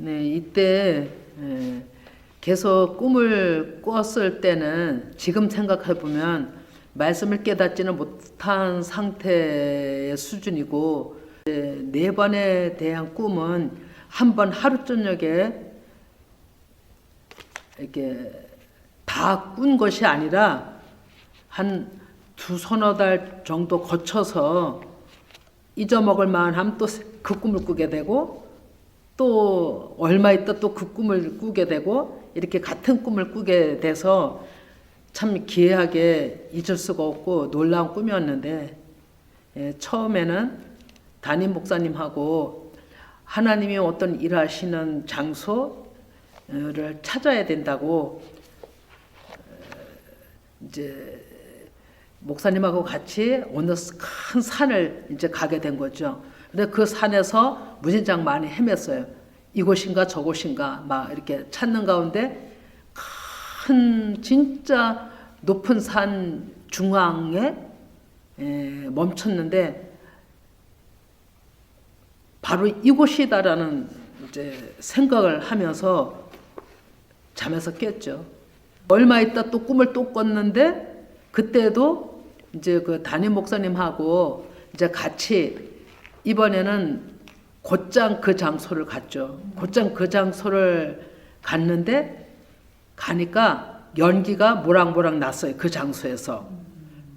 네, 이때 계속 꿈을 꿨을 때는 지금 생각해 보면 말씀을 깨닫지는 못한 상태의 수준이고, 네 번에 대한 꿈은 한 번 하루 저녁에 이렇게 다 꾼 것이 아니라 한 두서너 달 정도 거쳐서 잊어먹을 만하면 또 그 꿈을 꾸게 되고, 또 얼마 있다 또 그 꿈을 꾸게 되고, 이렇게 같은 꿈을 꾸게 돼서 참 기이하게 잊을 수가 없고 놀라운 꿈이었는데, 처음에는 담임 목사님하고 하나님이 어떤 일하시는 장소를 찾아야 된다고 이제 목사님하고 같이 어느 큰 산을 이제 가게 된 거죠. 근데 그 산에서 무진장 많이 헤맸어요. 이곳인가 저곳인가 막 이렇게 찾는 가운데 큰 진짜 높은 산 중앙에 멈췄는데 바로 이곳이다라는 이제 생각을 하면서 잠에서 깼죠. 얼마 있다 또 꿈을 또 꿨는데, 그때도 이제 그 담임 목사님하고 이제 같이 이번에는 곧장 그 장소를 갔죠. 곧장 그 장소를 갔는데 가니까 연기가 모락모락 났어요. 그 장소에서.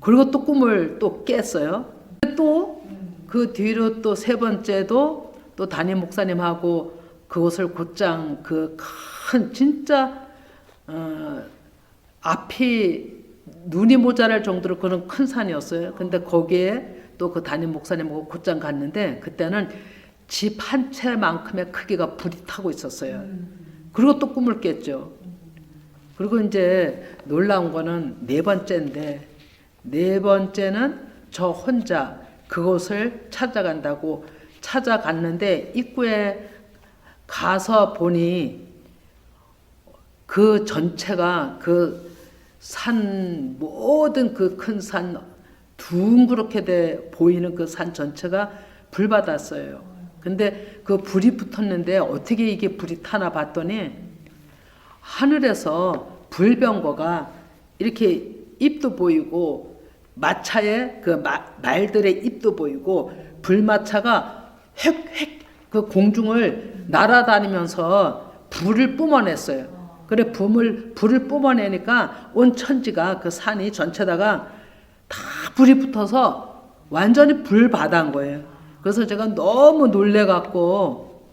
그리고 또 꿈을 또 깼어요. 또 그 뒤로 또 세 번째도 또 담임 목사님하고 그곳을 곧장 그 큰 진짜 앞이 눈이 모자랄 정도로 그런 큰 산이었어요. 근데 거기에 또 그 담임 목사님하고 곧장 갔는데 그때는 집 한 채만큼의 크기가 불이 타고 있었어요. 그리고 또 꿈을 깼죠. 그리고 이제 놀라운 거는 네 번째인데, 네 번째는 저 혼자 그곳을 찾아간다고 찾아갔는데 입구에 가서 보니 그 전체가 그 산 모든 그 큰 산 둥그렇게 돼 보이는 그 산 전체가 불받았어요. 근데 그 불이 붙었는데 어떻게 이게 불이 타나 봤더니 하늘에서 불병거가 이렇게 입도 보이고 마차의 그 말들의 입도 보이고 불마차가 획획 그 공중을 날아다니면서 불을 뿜어냈어요. 그래 불을 뿜어내니까 온 천지가 그 산이 전체다가 다 불이 붙어서 완전히 불바다인 거예요. 그래서 제가 너무 놀래갖고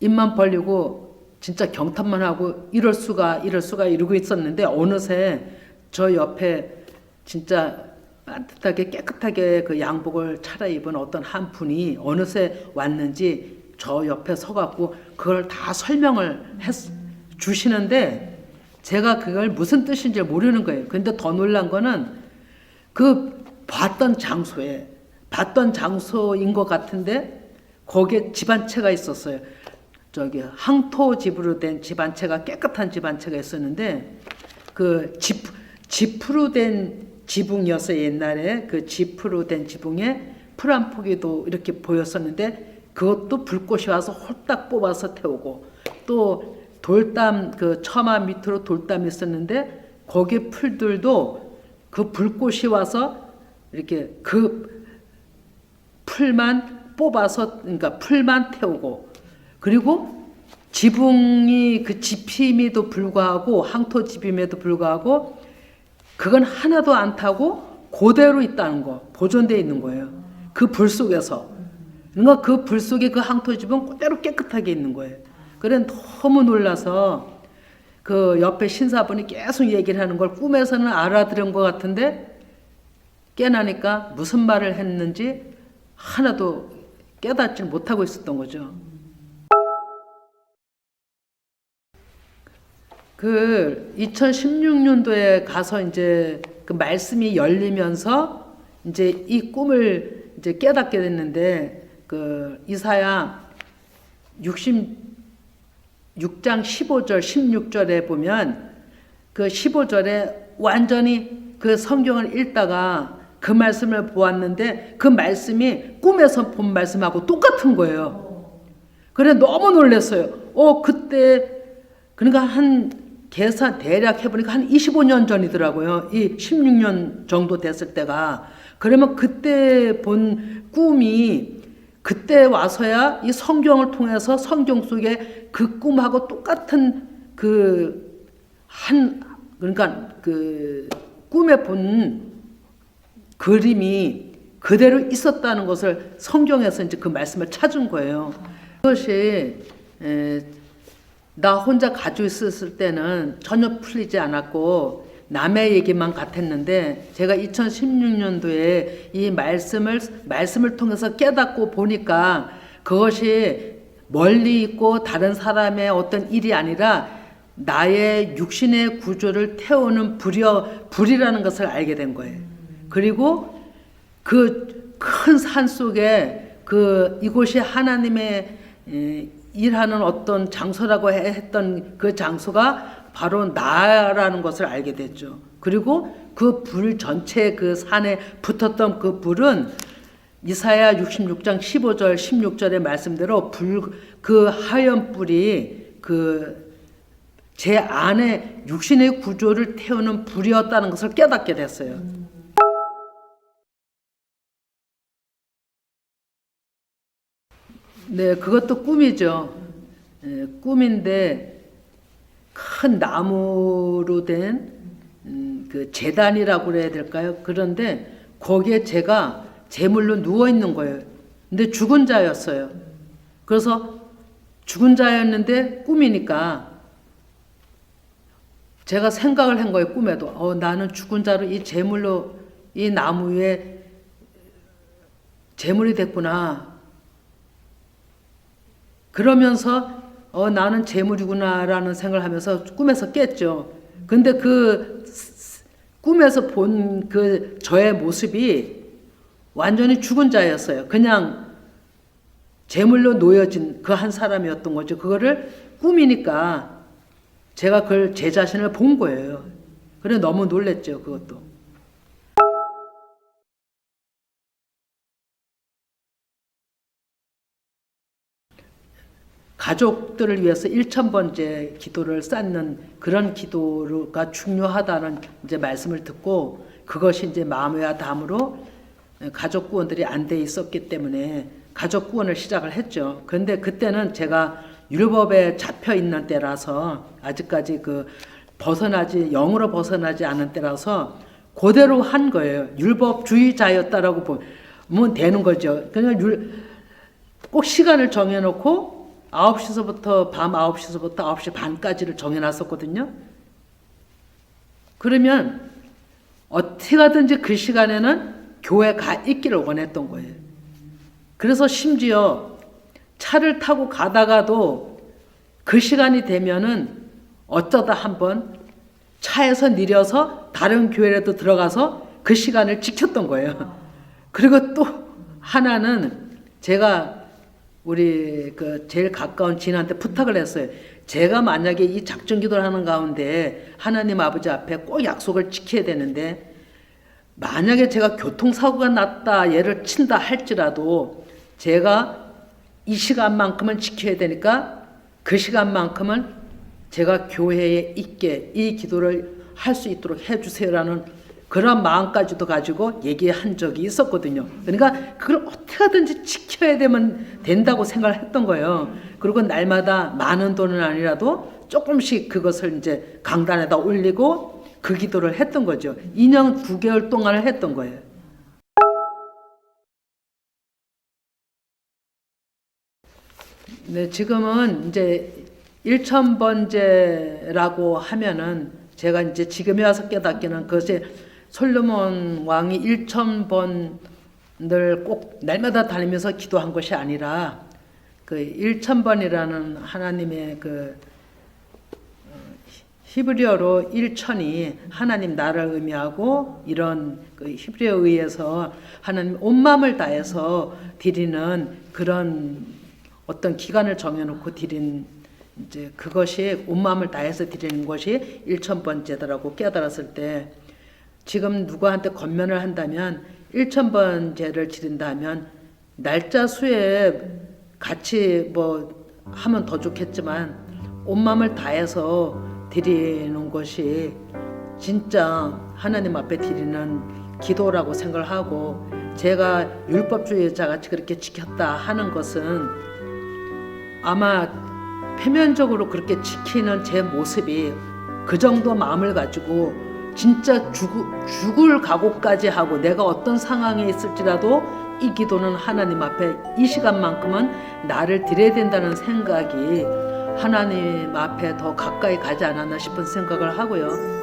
입만 벌리고 진짜 경탄만 하고 이럴 수가 이러고 있었는데, 어느새 저 옆에 진짜 따뜻하게 깨끗하게 그 양복을 차려입은 어떤 한 분이 어느새 왔는지 저 옆에 서갖고 그걸 다 설명을 주시는데 제가 그걸 무슨 뜻인지 모르는 거예요. 근데 더 놀란 거는 그 봤던 장소인 것 같은데 거기에 집 한 채가 있었어요. 저기 항토 집으로 된 집 한 채가, 깨끗한 집 한 채가 있었는데 그 지프로 된 지붕이었어요. 옛날에 그 지프로 된 지붕에 풀 한 포기도 이렇게 보였었는데 그것도 불꽃이 와서 홀딱 뽑아서 태우고, 또 돌담 그 처마 밑으로 돌담이 있었는데 거기 풀들도 그 불꽃이 와서 이렇게 그 풀만 뽑아서, 그러니까 풀만 태우고, 그리고 지붕이 그 지힘에도 불구하고 항토 지빔에도 불구하고 그건 하나도 안 타고 그대로 있다는 거, 보존되어 있는 거예요. 그 불 속에서. 그러니까 그 불 속에 그 항토 지붕은 그대로 깨끗하게 있는 거예요. 그래 너무 놀라서 그 옆에 신사분이 계속 얘기를 하는 걸 꿈에서는 알아들은 것 같은데 깨나니까 무슨 말을 했는지 하나도 깨닫지 못하고 있었던 거죠. 그 2016년도에 가서 이제 그 말씀이 열리면서 이제 이 꿈을 이제 깨닫게 됐는데, 그 이사야 66장 15절 16절에 보면 그 15절에 완전히 그 성경을 읽다가 그 말씀을 보았는데 그 말씀이 꿈에서 본 말씀하고 똑같은 거예요. 그래 너무 놀랐어요. 그때 그러니까 한 계산 대략 해보니까 한 25년 전이더라고요. 이 16년 정도 됐을 때가. 그러면 그때 본 꿈이 그때 와서야 이 성경을 통해서 성경 속에 그 꿈하고 똑같은 그러니까 그 꿈에 본 그림이 그대로 있었다는 것을 성경에서 이제 그 말씀을 찾은 거예요. 그것이 나 혼자 가지고 있었을 때는 전혀 풀리지 않았고 남의 얘기만 같았는데 제가 2016년도에 이 말씀을 통해서 깨닫고 보니까 그것이 멀리 있고 다른 사람의 어떤 일이 아니라 나의 육신의 구조를 태우는 불이라는 것을 알게 된 거예요. 그리고 그 큰 산 속에 이곳이 하나님의 일하는 어떤 장소라고 했던 그 장소가 바로 나라는 것을 알게 됐죠. 그리고 그 불 전체 그 산에 붙었던 그 불은 이사야 66장 15절 16절의 말씀대로 그 하얀 불이 제 안에 육신의 구조를 태우는 불이었다는 것을 깨닫게 됐어요. 네, 그것도 꿈이죠. 꿈인데 큰 나무로 된 그 제단이라고 그래야 될까요? 그런데 거기에 제가 제물로 누워 있는 거예요. 근데 죽은 자였어요. 그래서 죽은 자였는데 꿈이니까 제가 생각을 한 거예요. 꿈에도 나는 죽은 자로 이 제물로 이 나무 위에 제물이 됐구나. 그러면서 나는 제물이구나라는 생각을 하면서 꿈에서 깼죠. 근데 그 꿈에서 본 그 저의 모습이 완전히 죽은 자였어요. 그냥 제물로 놓여진 그 한 사람이었던 거죠. 그거를 꿈이니까 제가 그걸 제 자신을 본 거예요. 그래 너무 놀랬죠. 그것도. 가족들을 위해서 1000번째 기도를 쌓는 그런 기도가 중요하다는 이제 말씀을 듣고 그것이 이제 마음과 담으로 가족 구원들이 안 돼 있었기 때문에 가족 구원을 시작을 했죠. 그런데 그때는 제가 율법에 잡혀 있는 때라서 아직까지 영으로 벗어나지 않은 때라서 그대로 한 거예요. 율법주의자였다라고 보면 되는 거죠. 그냥 꼭 시간을 정해놓고 9시서부터 밤 9시서부터 9시 반까지를 정해놨었거든요. 그러면 어떻게 하든지 그 시간에는 교회 가 있기를 원했던 거예요. 그래서 심지어 차를 타고 가다가도 그 시간이 되면은 어쩌다 한번 차에서 내려서 다른 교회라도 들어가서 그 시간을 지켰던 거예요. 그리고 또 하나는 제가 우리 제일 가까운 지인한테 부탁을 했어요. 제가 만약에 이 작정 기도를 하는 가운데 하나님 아버지 앞에 꼭 약속을 지켜야 되는데 만약에 제가 교통사고가 났다 얘를 친다 할지라도 제가 이 시간만큼은 지켜야 되니까 그 시간만큼은 제가 교회에 있게 이 기도를 할 수 있도록 해주세요라는 그런 마음까지도 가지고 얘기한 적이 있었거든요. 그러니까 그걸 어떻게 하든지 지켜야 된다고 생각을 했던 거예요. 그리고 날마다 많은 돈은 아니라도 조금씩 그것을 이제 강단에다 올리고 그 기도를 했던 거죠. 2년 9개월 동안을 했던 거예요. 네, 지금은 이제 1000번째라고 하면은 제가 이제 지금에 와서 깨닫기는 그것이 솔로몬 왕이 1000번을 꼭 날마다 다니면서 기도한 것이 아니라 그 1000번이라는 하나님의 히브리어로 1000이 하나님 나를 의미하고 이런 히브리어에 의해서 하나님 온 마음을 다해서 드리는 그런 어떤 기간을 정해놓고 드린 이제 그것이 온 마음을 다해서 드리는 것이 1000번째다라고 깨달았을 때 지금 누구한테 권면을 한다면 1000번째를 지른다면 날짜 수에 같이 하면 더 좋겠지만 온 마음을 다해서 드리는 것이 진짜 하나님 앞에 드리는 기도라고 생각을 하고, 제가 율법주의자 같이 그렇게 지켰다 하는 것은 아마 표면적으로 그렇게 지키는 제 모습이 그 정도 마음을 가지고 진짜 죽을 각오까지 하고 내가 어떤 상황에 있을지라도 이 기도는 하나님 앞에 이 시간만큼은 나를 드려야 된다는 생각이 하나님 앞에 더 가까이 가지 않았나 싶은 생각을 하고요.